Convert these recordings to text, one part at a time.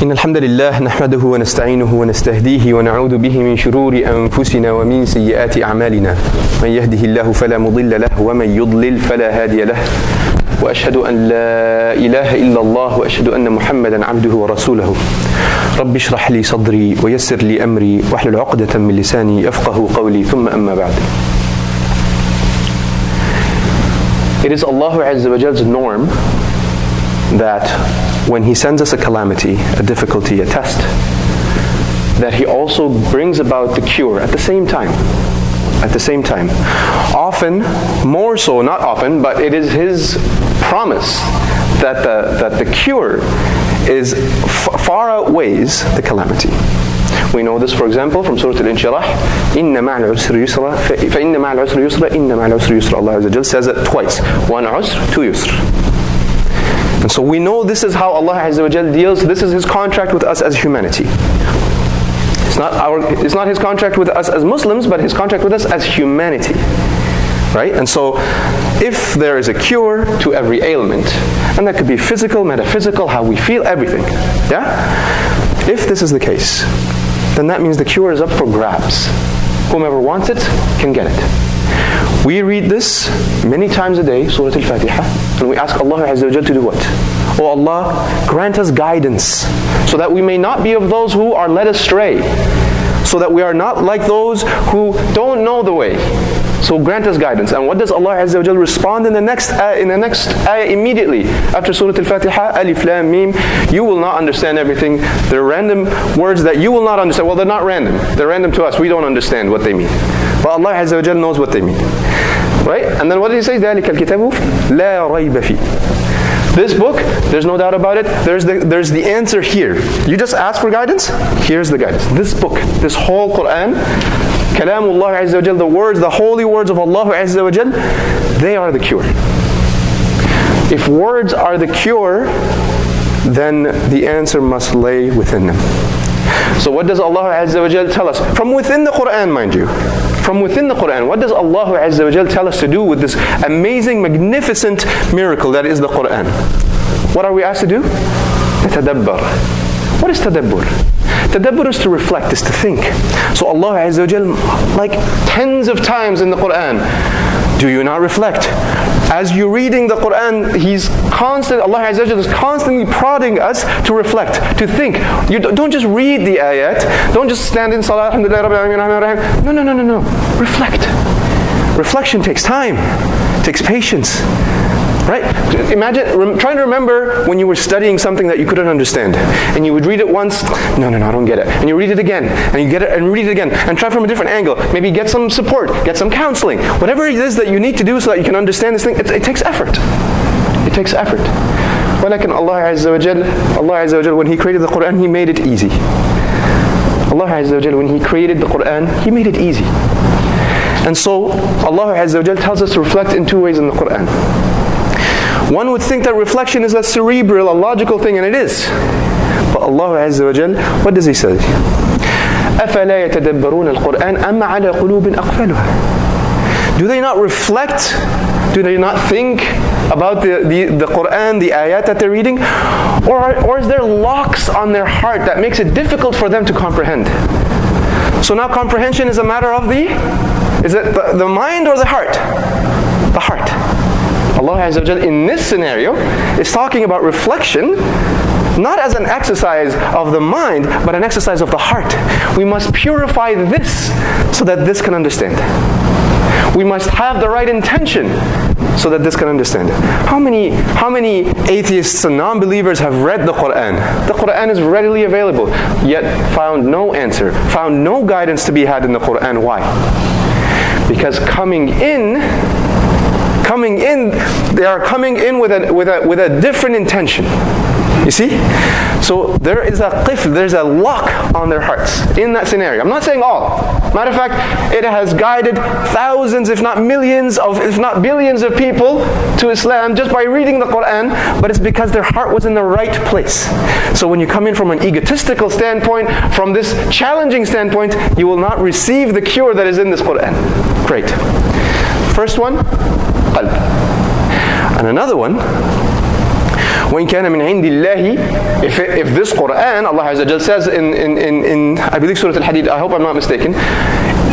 إن الحمد لله نحمده ونستعينه ونستهديه ونعوذ به من شرور أنفسنا ومن سيئات أعمالنا من يهده الله فلا مضل له ومن يضلل فلا هادي له وأشهد أن لا إله إلا الله وأشهد أن محمدا عبده ورسوله رب اشرح لي صدري ويسر لي أمري واحلل عقدة من لساني يفقه قولي ثم أما بعد. It is Allah Azza wa Jall's norm that when He sends us a calamity, a difficulty, a test, that He also brings about the cure at the same time. At the same time. Often, more so, not often, but it is His promise that the cure is far outweighs the calamity. We know this, for example, from Surah Al-Inshirah, إِنَّ مَعَ الْعُسْرِ يُسْرًا فَإِنَّ مَعَ الْعُسْرِ يُسْرًا إِنَّ مَعَ الْعُسْرِ يُسْرًا. Allah Azza wa Jal says it twice. One usr, two yusr. And so we know this is how Allah Azza wa Jal deals. This is His contract with us as humanity. It's not His contract with us as Muslims, but His contract with us as humanity. Right? And so if there is a cure to every ailment, and that could be physical, metaphysical, how we feel, everything. Yeah? If this is the case, then that means the cure is up for grabs. Whomever wants it can get it. We read this many times a day, Surah Al-Fatiha, and we ask Allah Azza wa Jal to do what? Oh Allah, grant us guidance, so that we may not be of those who are led astray, so that we are not like those who don't know the way. So grant us guidance. And what does Allah Azza wa Jal respond in the next ayah immediately after Surah Al-Fatiha? Alif Lam Mim. You will not understand everything. They're random words that you will not understand. Well, they're not random. They're random to us. We don't understand what they mean. But Allah Azza wa Jal knows what they mean. Right? And then what did He say? ذَلِكَ الْكِتَابُ لَا رَيْبَ فِيهِ. This book, there's no doubt about it. There's the answer here. You just ask for guidance. Here's the guidance. This book, this whole Quran, Kalamullah Azza wa Jal, the words, the holy words of Allah Azza wa Jal, they are the cure. If words are the cure, then the answer must lay within them. So what does Allah Azza wa Jal tell us? From within the Quran, mind you. From within the Quran, what does Allah Azza wa Jal tell us to do with this amazing, magnificent miracle that is the Quran? What are we asked to do? Tadabbur. What is tadabbur? Tadabbur is to reflect, is to think. So Allah Azza wa Jal, like tens of times in the Quran, do you not reflect? As you're reading the Quran, Allah Azza wa Jal is constantly prodding us to reflect, to think. You don't just read the ayat, don't just stand in salah, alhamdulillah, rabbil alamin. No. Reflect. Reflection takes time, takes patience. Right? Imagine trying to remember when you were studying something that you couldn't understand, and you would read it once. No, I don't get it. And you read it again, and you get it, and read it again, and try from a different angle. Maybe get some support, get some counseling. Whatever it is that you need to do so that you can understand this thing, it takes effort. It takes effort. ولكن Allah Azza wa Jal, when He created the Quran, He made it easy. Allah Azza wa Jal, when He created the Quran, He made it easy. And so Allah Azza wa Jal tells us to reflect in two ways in the Quran. One would think that reflection is a cerebral, a logical thing, and it is. But Allah Azza wa Jal, what does He say? أَفَلَا يَتَدَبَّرُونَ الْقُرْآنَ أَمَّ عَلَى قُلُوبٍ أَقْفَالُهَا. Do they not reflect? Do they not think about the Quran, the ayat that they're reading? Or is there locks on their heart that makes it difficult for them to comprehend? So now comprehension is a matter of is it the mind or the heart? The heart. Allah Azza wa Jal in this scenario is talking about reflection, not as an exercise of the mind, but an exercise of the heart. We must purify this so that this can understand. We must have the right intention so that this can understand. How many atheists and non-believers have read the Quran? The Quran is readily available, yet found no answer, found no guidance to be had in the Quran. Why? Because coming in, they are coming in with a different intention. You see? So there is there's a lock on their hearts in that scenario. I'm not saying all. Matter of fact, it has guided thousands, if not millions, if not billions of people to Islam just by reading the Quran, but it's because their heart was in the right place. So when you come in from an egotistical standpoint, from this challenging standpoint, you will not receive the cure that is in this Quran. Great. First one, qalb. And another one, وَإِنْ كَانَ مِنْ عِنْدِ اللَّهِ, if this Quran, Allah Azza wa Jal says in I believe Surah Al-Hadid, I hope I'm not mistaken,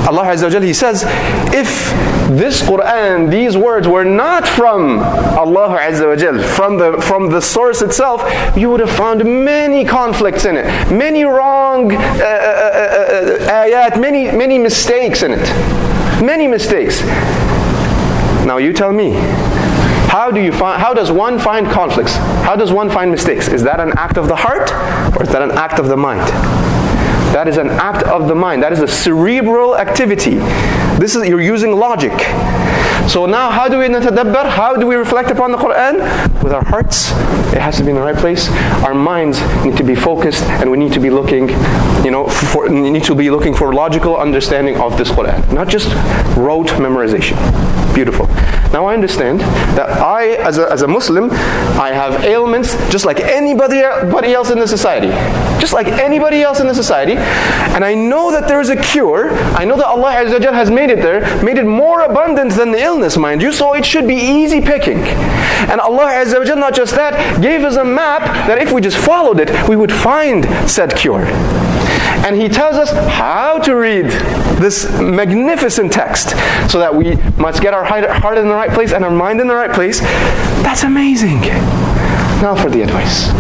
Allah Azza wa Jal, He says, if this Quran, these words were not from Allah Azza wa Jal, from the source itself, you would have found many conflicts in it, many wrong ayat, many mistakes in it. Many mistakes. Now you tell me, how does one find conflicts? How does one find mistakes? Is that an act of the heart, or is that an act of the mind? That is an act of the mind. That is a cerebral activity. You're using logic. So now how do we natadabbar? How do we reflect upon the Quran? With our hearts. It has to be in the right place. Our minds need to be focused, and we need to be looking, for logical understanding of this Quran. Not just rote memorization. Beautiful. Now I understand that I, as a Muslim, I have ailments just like anybody else in the society. Just like anybody else in the society. And I know that there is a cure. I know that Allah Azza wa Jal has made it there, made it more abundant than the illness, mind you, so it should be easy picking. And Allah Azza wa Jal, not just that, gave us a map that if we just followed it, we would find said cure. And He tells us how to read this magnificent text so that we must get our heart in the right place and our mind in the right place. That's amazing. Now for the advice.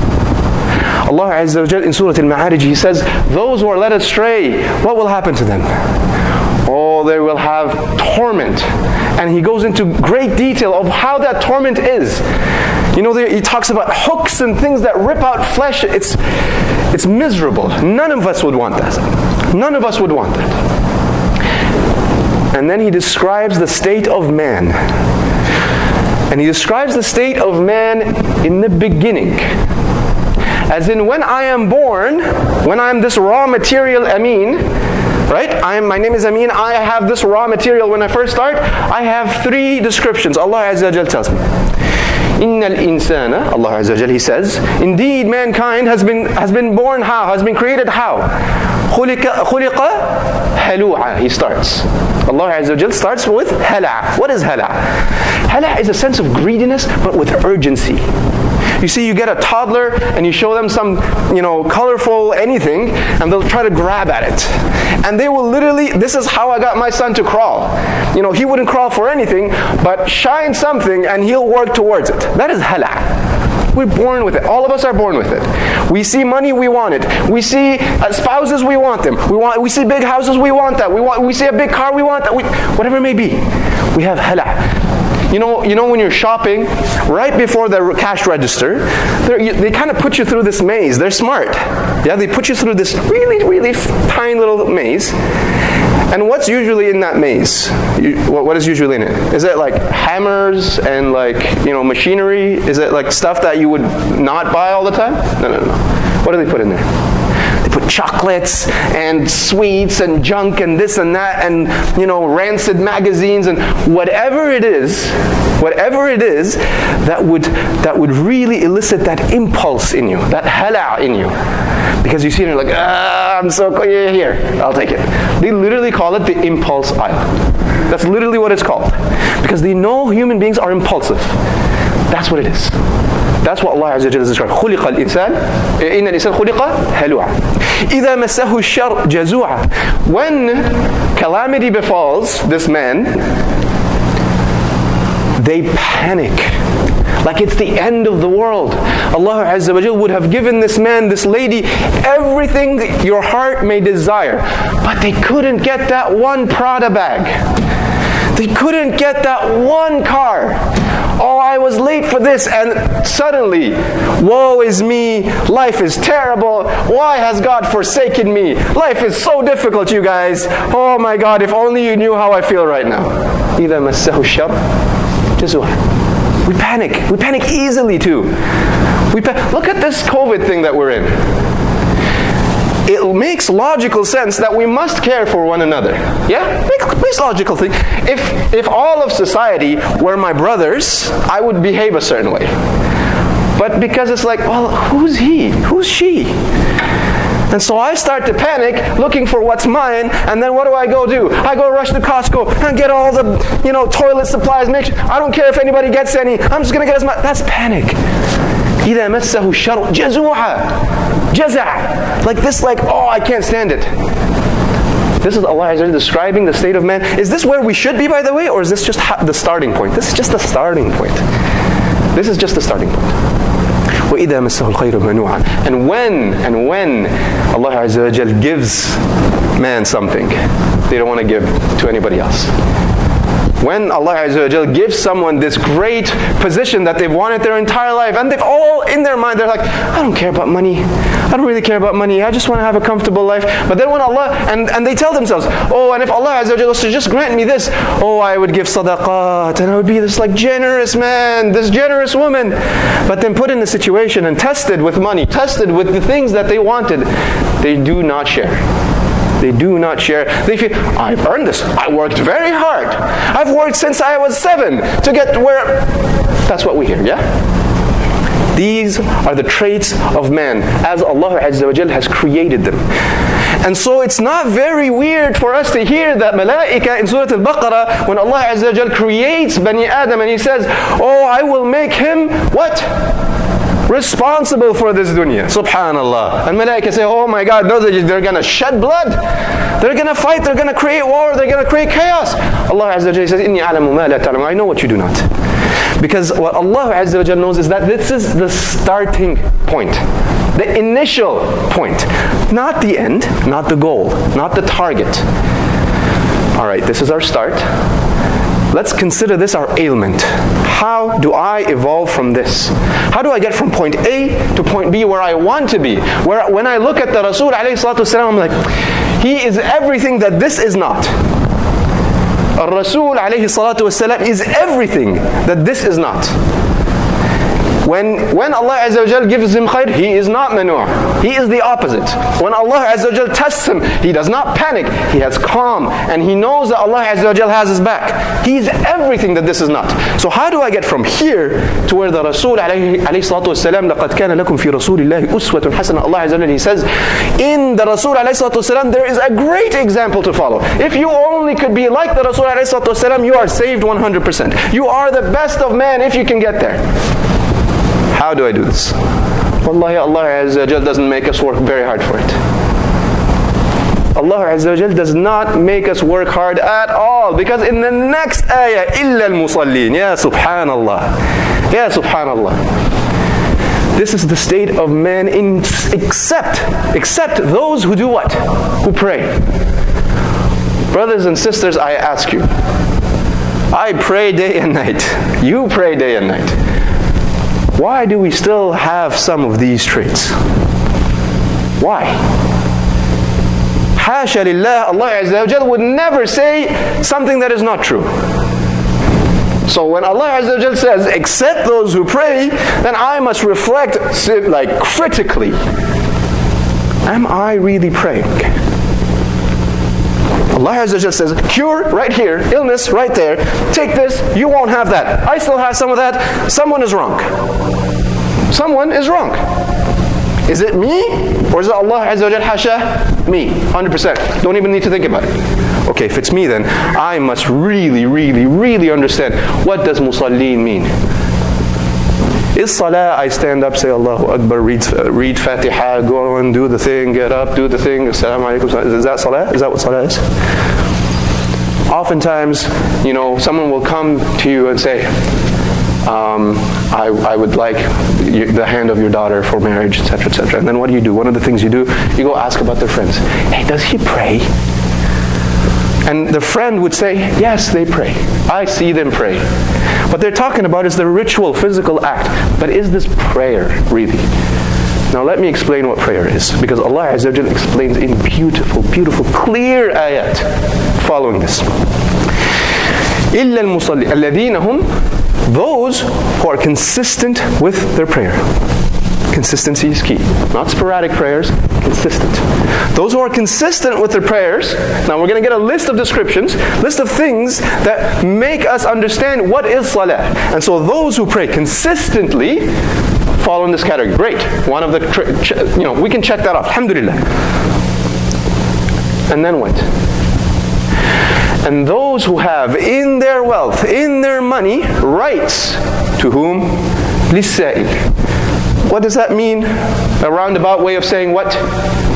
Allah Azza wa Jal in Surah Al-Ma'arij, He says, those who are led astray, what will happen to them? Oh, they will have torment. And He goes into great detail of how that torment is. He talks about hooks and things that rip out flesh. It's miserable. None of us would want that. None of us would want that. And then He describes the state of man. And He describes the state of man in the beginning. As in, when I am born, when I am this raw material Amin, right? My name is Amin, I have this raw material when I first start, I have 3 descriptions. Allah Azza wa Jal tells me. Innal insana, Allah Azza wa Jal, He says, indeed mankind has been born how? Has been created how? Khuliqa halu'a. He starts. Allah Azza wa Jal starts with hala'. What is hala'? Hala' is a sense of greediness, but with urgency. You see, you get a toddler and you show them some, colorful anything, and they'll try to grab at it. And they will literally, this is how I got my son to crawl. He wouldn't crawl for anything, but shine something and he'll work towards it. That is hala'. We're born with it. All of us are born with it. We see money, we want it. We see spouses, we want them. We see big houses, we want that. We see a big car, we want that. Whatever it may be. We have hala'. You know when you're shopping, right before the cash register, they kind of put you through this maze. They're smart. Yeah, they put you through this really, really tiny little maze. And what's usually in that maze? What is usually in it? Is it like hammers and machinery? Is it like stuff that you would not buy all the time? No. What do they put in there? They put chocolates and sweets and junk and this and that and rancid magazines and whatever it is that would really elicit that impulse in you, that hala' in you. Because you see it and you're like, I'm so here, I'll take it. They literally call it the impulse aisle. That's literally what it's called. Because they know human beings are impulsive. That's what it is. That's what Allah Azza wa Jalla describes. خُلِقَ الْإِنسَانِ إِنَّ الْإِنسَانَ خُلِقَ هَلُوعًا إِذَا مَسَّهُ الشَّرُّ جَزُوعًا. When calamity befalls this man, they panic. Like it's the end of the world. Allah Azza wa Jalla would have given this man, this lady, everything that your heart may desire. But they couldn't get that one Prada bag. They couldn't get that one car. Oh, I was late for this, and suddenly, woe is me, life is terrible, why has God forsaken me? Life is so difficult, you guys. Oh my God, if only you knew how I feel right now. إِذَا مَسَّهُ الشَّرُّ جَزُوعًا. We panic easily too. Look at this COVID thing that we're in. It makes logical sense that we must care for one another. Yeah? Makes logical thing. If all of society were my brothers, I would behave a certain way. But because it's like, well, who's he? Who's she? And so I start to panic, looking for what's mine, and then what do? I go rush to Costco and get all the, toilet supplies. I don't care if anybody gets any. I'm just going to get as much. That's panic. إِذَا مَسَّهُ الشَّرُّ جَزُوعًا. Jaza'. Like this, like, oh, I can't stand it. This is Allah Azza wa Jalla describing the state of man. Is this where we should be, by the way, or is this just the starting point? This is just the starting point. This is just the starting point. وَإِذَا مَسَّهُ الْخَيْرُ مَنُوعًا. And when Allah Azza wa Jalla gives man something, they don't want to give to anybody else. When Allah Azza wa Jalla gives someone this great position that they've wanted their entire life, and they've all in their mind, they're like, I don't care about money. I don't really care about money. I just want to have a comfortable life. But then when Allah, and they tell themselves, oh, and if Allah Azza wa Jalla was to just grant me this, oh, I would give sadaqat, and I would be this like generous man, this generous woman. But then put in the situation and tested with money, tested with the things that they wanted, they do not share. They do not share. They feel, I've earned this. I worked very hard. I've worked since I was 7 to get where... That's what we hear, yeah? These are the traits of man as Allah Azza wa Jalla has created them. And so it's not very weird for us to hear that malaika in Surah Al-Baqarah, when Allah Azza wa Jalla creates Bani Adam and He says, oh, I will make him, what? Responsible for this dunya. Subhanallah. And malaika say, oh my God, they're going to shed blood. They're going to fight. They're going to create war. They're going to create chaos. Allah Azza wa Jalla says, Inni a'lamu ma la ta'lamun. I know what you do not. Because what Allah Azza wa Jalla knows is that this is the starting point. The initial point. Not the end, not the goal, not the target. Alright, this is our start. Let's consider this our ailment. How do I evolve from this? How do I get from point A to point B where I want to be? Where when I look at the Rasul alayhi salatu wasalam, I'm like, he is everything that this is not. Rasul alayhi salatu wasalam is everything that this is not. When Allah Azza wa Jal gives him khair, he is not manu'. He is the opposite. When Allah Azza wa Jal tests him, he does not panic. He has calm, and he knows that Allah Azza wa Jal has his back. He is everything that this is not. So how do I get from here to where the Rasul alayhi salatu wasalam, لَقَدْ كَانَ لَكُمْ فِي رَسُولِ اللَّهِ أُسْوَةٌ حَسَنَةٌ. Allah Azza wa Jal, He says, in the Rasul alayhi salatu wasalam, there is a great example to follow. If you only could be like the Rasul alayhi salatu wasalam, you are saved 100%. You are the best of man if you can get there. How do I do this? Wallahi, Allah Azza wa Jal doesn't make us work very hard for it. Allah Azza wa Jal does not make us work hard at all. Because in the next ayah, إِلَّا الْمُصَلِّينَ. Ya subhanallah. Ya subhanallah. This is the state of man except those who do what? Who pray. Brothers and sisters, I ask you. I pray day and night. You pray day and night. Why do we still have some of these traits? Why? Hasha lillah, Allah Azza wa Jalla would never say something that is not true. So when Allah Azza wa Jalla says, except those who pray, then I must reflect like critically. Am I really praying? Allah Azza wa Jalla says, cure right here, illness right there, take this, you won't have that. I still have some of that. Someone is wrong. Someone is wrong. Is it me? Or is it Allah Azza wa Jalla? Hasha, me, 100%. Don't even need to think about it. Okay, if it's me then, I must really understand, what does musallin mean? Is salah, I stand up, say Allahu Akbar, read Fatiha, go and do the thing, get up, do the thing, Assalamu alaikum. Is that salah? Is that what salah is? Oftentimes, someone will come to you and say, I would like the hand of your daughter for marriage, etc., etc. And then what do? One of the things you do, you go ask about their friends. Hey, does he pray? And the friend would say, yes, they pray. I see them pray. What they're talking about is the ritual, physical act. But is this prayer, really? Now let me explain what prayer is. Because Allah Azza wa Jalla explains in beautiful, clear ayat following this. إِلَّا الْمُصَلِّينَ الَّذِينَ هُمْ, those who are consistent with their prayer. Consistency is key. Not sporadic prayers, consistent. Those who are consistent with their prayers, now we're going to get a list of descriptions, list of things that make us understand what is salah. And so those who pray consistently fall in this category. Great. One of the, we can check that off. Alhamdulillah. And then what? And those who have in their wealth, in their money, rights to whom? لِلسَّائِلِ. what does that mean? A roundabout way of saying what?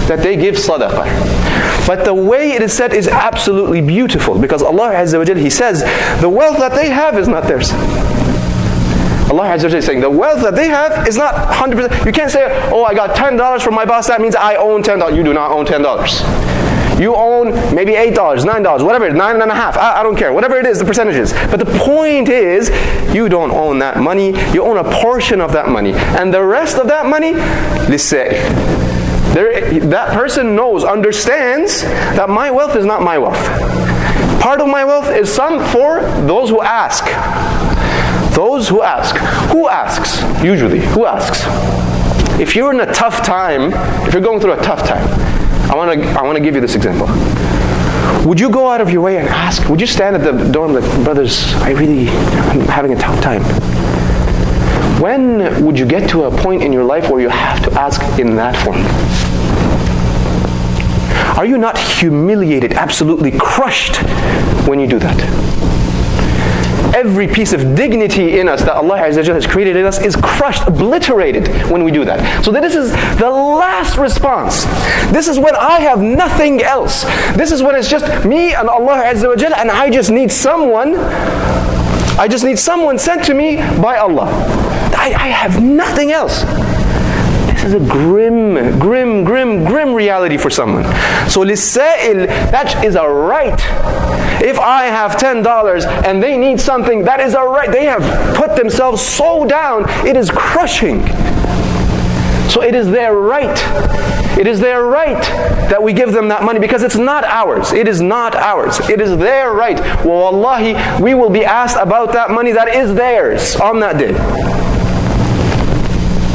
That they give sadaqah. But the way it is said is absolutely beautiful, because Allah Azza wa Jal, He says, the wealth that they have is not theirs. Allah Azza wa Jal is saying, the wealth that they have is not 100%. You can't say, oh, I got $10 from my boss, that means I own $10. You do not own $10. You own maybe $8, $9, whatever, 9.5. I don't care, whatever it is, the percentages. But the point is, you don't own that money. You own a portion of that money, and the rest of that money, للسائل. That person knows, understands that my wealth is not my wealth. Part of my wealth is some for those who ask. Those who ask. Who asks? Usually, who asks? If you're in a tough time, if you're going through a tough time, I want to give you this example. Would you go out of your way and ask? Would you stand at the door and be like, brothers, I'm having a tough time? When would you get to a point in your life where you have to ask in that form? Are you not humiliated, absolutely crushed when you do that? Every piece of dignity in us that Allah Azza wa Jalla has created in us is crushed, obliterated when we do that. So this is the last response. This is when I have nothing else. This is when it's just me and Allah Azza wa Jalla, and I just need someone sent to me by Allah. I have nothing else. This is a grim reality for someone. So للسائل, that is a right. If I have $10 and they need something, that is a right. They have put themselves so down, it is crushing. So it is their right. It is their right that we give them that money, because it's not ours. It is not ours. It is their right. Well, wallahi, we will be asked about that money that is theirs on that day.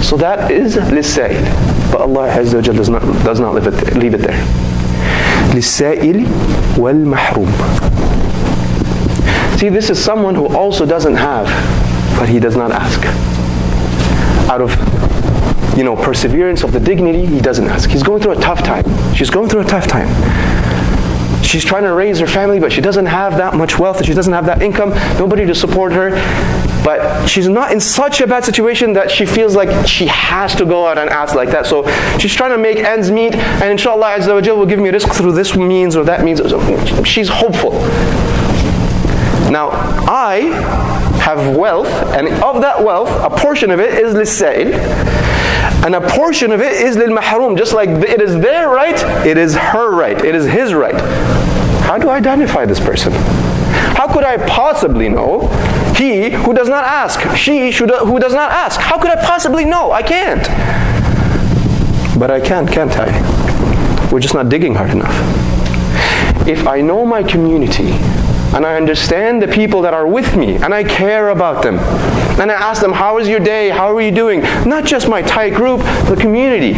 So that is للسائل. But Allah Azza wa Jalla does not leave it there. للسائل والمحروم. See, this is someone who also doesn't have, but he does not ask. Out of perseverance of the dignity, he doesn't ask. He's going through a tough time. She's going through a tough time. She's trying to raise her family, but she doesn't have that much wealth. She doesn't have that income. Nobody to support her. But she's not in such a bad situation that she feels like she has to go out and ask like that. So she's trying to make ends meet, and inshallah Azza wa Jal will give me rizq through this means or that means. So she's hopeful. Now, I have wealth, and of that wealth, a portion of it is للسائل, and a portion of it is للمحروم. Just like it is their right, it is her right, it is his right. How do I identify this person? How could I possibly know? He who does not ask, she who does not ask. How could I possibly know? I can't. But I can, can't I? We're just not digging hard enough. If I know my community, and I understand the people that are with me, and I care about them, and I ask them, how is your day? How are you doing? Not just my tight group, the community.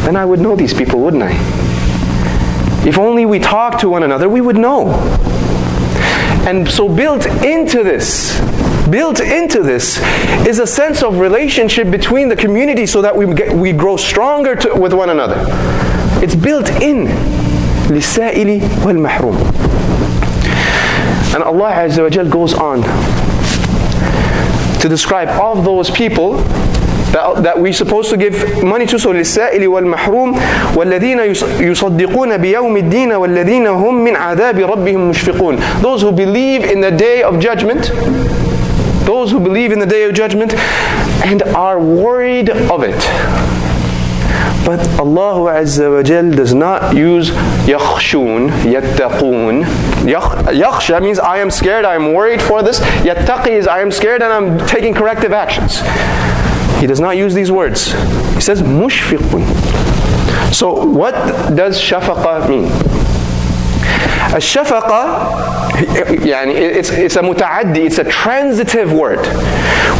Then I would know these people, wouldn't I? If only we talked to one another, we would know. And so built into this is a sense of relationship between the community, so that we grow stronger with one another. It's built in. للسائل والمحروم. And Allah Azza wa Jal goes on to describe all of those people that we're supposed to give money to. So للسائل والمحروم والذين يصدقون بيوم الدين والذين هم من عذاب ربهم مشفقون. Those who believe in the day of judgment, those who believe in the day of judgment and are worried of it. But Allah Azza wa Jal does not use yakhshun, yattaqun. Yakhsha means I am scared, I am worried for this. Yattaqi is I am scared and I'm taking corrective actions. He does not use these words. He says mushfiqun. So what does shafaqa mean? Shafaqa, it's a muta'addi, it's a transitive word,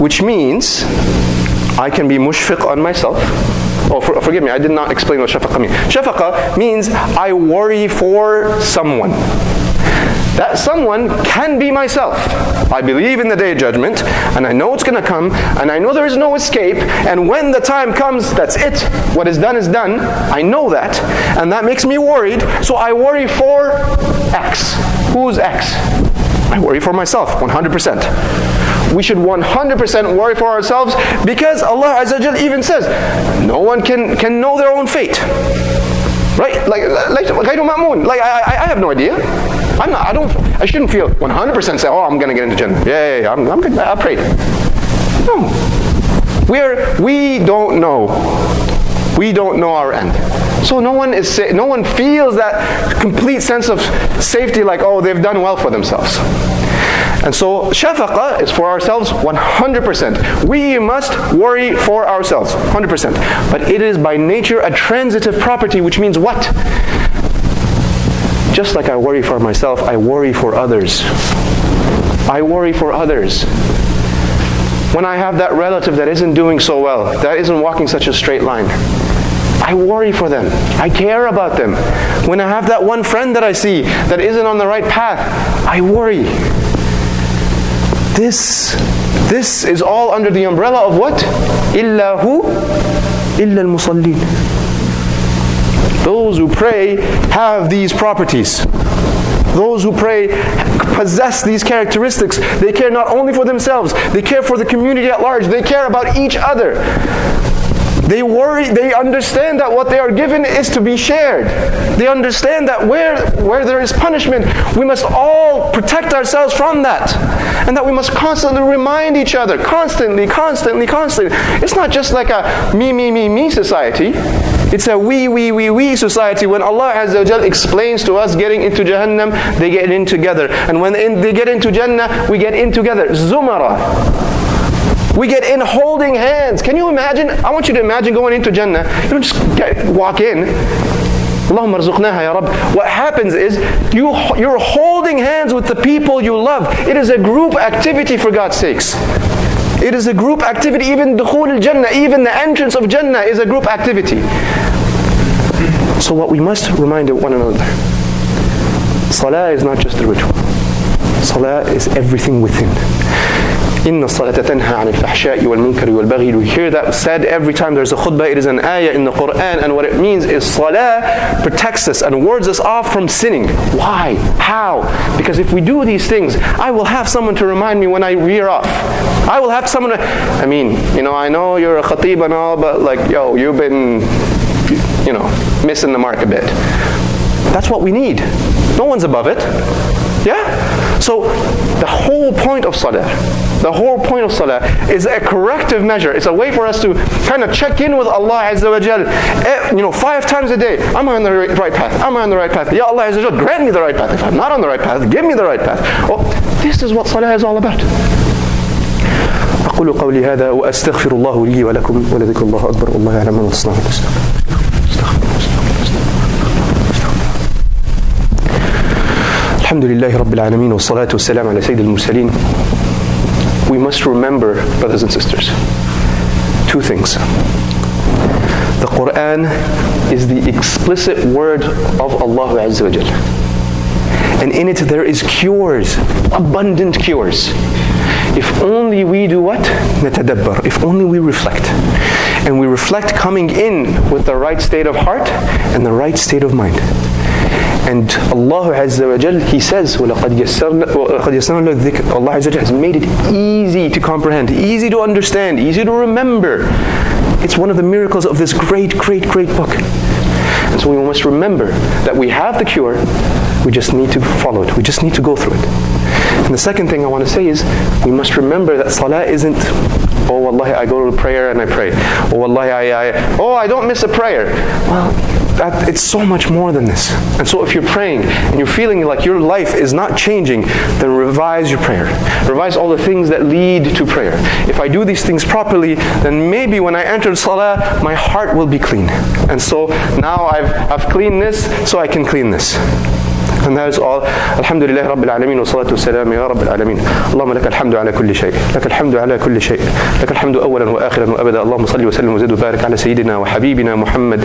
which means I can be mushfiq on myself. Oh, forgive me, I did not explain what shafaqa means. Shafaqa means I worry for someone. That someone can be myself. I believe in the day of judgment, and I know it's going to come, and I know there is no escape, and when the time comes, that's it. What is done is done. I know that, and that makes me worried, so I worry for X. Who's X? I worry for myself, 100%. We should 100% worry for ourselves, because Allah Azza wa Jal even says, no one can know their own fate. Right? Like غير مأمون. Like I have no idea. I shouldn't feel 100% say, oh, I'm going to get into Jannah. Yeah, I'm good. I prayed. No. We don't know. We don't know our end. So no one feels that complete sense of safety, like, oh, they've done well for themselves. And so shafaqah is for ourselves 100%. We must worry for ourselves 100%. But it is by nature a transitive property, which means what? Just like I worry for myself, I worry for others. I worry for others. When I have that relative that isn't doing so well, that isn't walking such a straight line, I worry for them. I care about them. When I have that one friend that I see that isn't on the right path, I worry. This is all under the umbrella of what? إِلَّا هُ إِلَّا الْمُصَلِّينَ. Those who pray have these properties. Those who pray possess these characteristics. They care not only for themselves, they care for the community at large. They care about each other. They worry, they understand that what they are given is to be shared. They understand that where there is punishment, we must all protect ourselves from that. And that we must constantly remind each other, constantly. It's not just like a me society. It's a we society. When Allah Azza wa Jal explains to us getting into Jahannam, they get in together. And when they get into Jannah, we get in together. Zumara. We get in holding hands. Can you imagine? I want you to imagine going into Jannah. You don't just walk in. Allahumma arzuqnaha ya Rabb. What happens is you're holding hands with the people you love. It is a group activity, for God's sakes. It is a group activity. Even dukhul al-Jannah, even the entrance of Jannah is a group activity. So what we must remind one another, Salah is not just a ritual. Salah is everything within. إِنَّ الصَّلَاةَ تَنْهَى عَنِ الْفَحْشَاءِ وَالْمُنْكَرِ وَالْبَغْيِ. We hear that said every time there's a khutbah. It is an ayah in the Quran, and what it means is Salah protects us and wards us off from sinning. Why? How? Because if we do these things, I will have someone to remind me when I veer off. I will have someone to, I know you're a khatib and all, but like, you've been, missing the mark a bit. That's what we need. No one's above it. Yeah? So the whole point of Salah, is a corrective measure. It's a way for us to kind of check in with Allah Azza wa Jal. 5 times a day. Am I on the right path? Am I on the right path? Ya Allah Azza wa Jal, grant me the right path. If I'm not on the right path, give me the right path. Oh, this is what Salah is all about. أقول قولي هذا وأستغفر الله لي ولكم ولذكر الله أكبر والله يعلم ما تصنعون. الحمد لله رب العالمين والصلاة والسلام على سيد المرسلين. We must remember, brothers and sisters, 2 things. The Quran is the explicit word of Allah Azza wa Jal. And in it there is cures, abundant cures. If only we do what? نتدبر. If only we reflect. And we reflect coming in with the right state of heart and the right state of mind. And Allah Azza wa Jal, He says, وَلَقَدْ يَسَّرْنَا الذِّكْرَ. Allah Azza wa Jal has made it easy to comprehend, easy to understand, easy to remember. It's one of the miracles of this great book. And so we must remember that we have the cure, we just need to follow it, we just need to go through it. And the second thing I want to say is, we must remember that Salah isn't, oh wallahi I go to prayer and I pray. Oh wallahi I don't miss a prayer. Well, it's so much more than this. And so if you're praying and you're feeling like your life is not changing, then revise your prayer. Revise all the things that lead to prayer. If I do these things properly, then maybe when I enter Salah, my heart will be clean. And so now I've cleaned this, so I can clean this. And that is all. Alhamdulillah Rabbil Alameen wa salatu wassalam ya Rabbil Alameen. Allahumma laka alhamdu ala kulli shay. Laka alhamdu ala kulli shay. Laka alhamdu awalan wa akhiran wa abada. Allahumma salli wa sallim wa zid wa barik ala sayyidina wa habibina Muhammad.